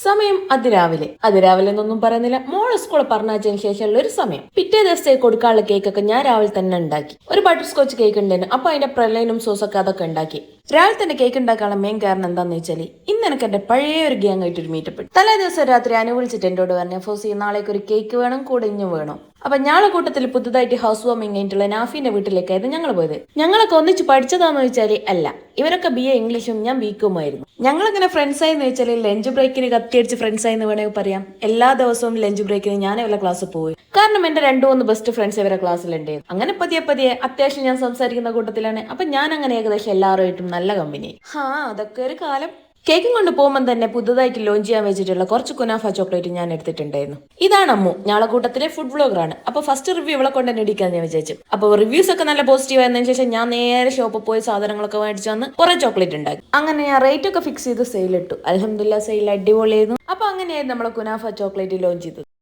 സമയം അതിരാവിലെ എന്നൊന്നും പറയുന്നില്ല. മോള് സ്കൂളിൽ പറഞ്ഞതിന് ശേഷമുള്ള ഒരു സമയം. പിറ്റേ ദിവസത്തെ കൊടുക്കാനുള്ള കേക്കൊക്കെ ഞാൻ രാവിലെ തന്നെ ഉണ്ടാക്കി. ഒരു ബട്ടർ സ്കോച്ച് കേക്ക് ഉണ്ടായിരുന്നു. അപ്പൊ അതിന്റെ പ്രളയനും സോസൊക്കെ അതൊക്കെ ഉണ്ടാക്കി. രാവിലെ തന്നെ കേക്ക് ഉണ്ടാക്കാനുള്ള മെയിൻ കാരണം എന്താന്ന് വെച്ചാല് ഇന്ന് എനിക്ക് എന്റെ പഴയ ഒരു ഗ്യാങ് ആയിട്ട് ഒരു മീറ്റപ്പ്. തലേ ദിവസം രാത്രി അനു വിളിച്ചിട്ട് എന്നോട് പറഞ്ഞു, ഫോസി നാളേക്ക് ഒരു കേക്ക് വേണം, കൂടെ ഇഞ്ഞും വേണം. അപ്പൊ ഞാളെ കൂട്ടത്തിൽ പുതുതായിട്ട് ഹൗസ് വാമിംഗ് കഴിഞ്ഞിട്ടുള്ള നാഫിന്റെ വീട്ടിലേക്കായിരുന്നു ഞങ്ങൾ പോയത്. ഞങ്ങളൊക്കെ ഒന്നിച്ച് പഠിച്ചതാന്ന് വെച്ചാല് അല്ല, ഇവരൊക്കെ BA ഇംഗ്ലീഷും ഞാൻ BCom ആയിരുന്നു. ഞങ്ങളങ്ങനെ ഫ്രണ്ട്സ് ആയെന്ന് വെച്ചാൽ ലഞ്ച് ബ്രേക്കിന് കത്തിയടിച്ച് ഫ്രണ്ട്സ് ആയെന്ന് വേണമെങ്കിൽ പറയാം. എല്ലാ ദിവസവും ലഞ്ച് ബ്രേക്കിന് ഞാൻ ഇവരുടെ ക്ലാസ്സിൽ പോയി. കാരണം എന്റെ 2-3 ബെസ്റ്റ് ഫ്രണ്ട്സ് ഇവരെ ക്ലാസ്സിലുണ്ട്. അങ്ങനെ പതിയെ അത്യാവശ്യം ഞാൻ സംസാരിക്കുന്ന കൂട്ടത്തിലാണ്. അപ്പൊ ഞാൻ അങ്ങനെ ഏകദേശം എല്ലാവരുമായിട്ടും നല്ല കമ്പനി. അതൊക്കെ ഒരു കാലം. കേക്കും കൊണ്ട് പോകുമ്പോൾ തന്നെ പുതുതായിട്ട് ലോഞ്ച് ചെയ്യാൻ വെച്ചിട്ടുള്ള കുറച്ച് കുനാഫ ചോക്ലേറ്റ് ഞാൻ എടുത്തിട്ടുണ്ടായിരുന്നു. ഇതാണ് അമ്മു, ഞാളെ കൂട്ടത്തിലെ ഫുഡ് വ്ളോഗറാണ്. അപ്പൊ ഫസ്റ്റ് റിവ്യൂ ഇവളെ കൊണ്ട് തന്നെ ഇടിക്കാൻ ഞാൻ വിചാരിച്ചു. അപ്പൊ റിവ്യൂസ് ഒക്കെ നല്ല പോസിറ്റീവ് ആയതിനു ശേഷം ഞാൻ നേരെ ഷോപ്പിൽ പോയി സാധനങ്ങളൊക്കെ മേടിച്ചു വന്ന് കുറെ ചോക്ലേറ്റ് ഉണ്ടാക്കി. അങ്ങനെ ഞാൻ റേറ്റ് ഒക്കെ ഫിക്സ് ചെയ്ത് സെയിൽ ഇട്ടു. അൽഹംദുലില്ലാ സെയിൽ അടിപൊളിയായിരുന്നു. അപ്പൊ അങ്ങനെയായിരുന്നു നമ്മളെ കുനാഫ ചോക്ലേറ്റ് ലോഞ്ച് ചെയ്തത്.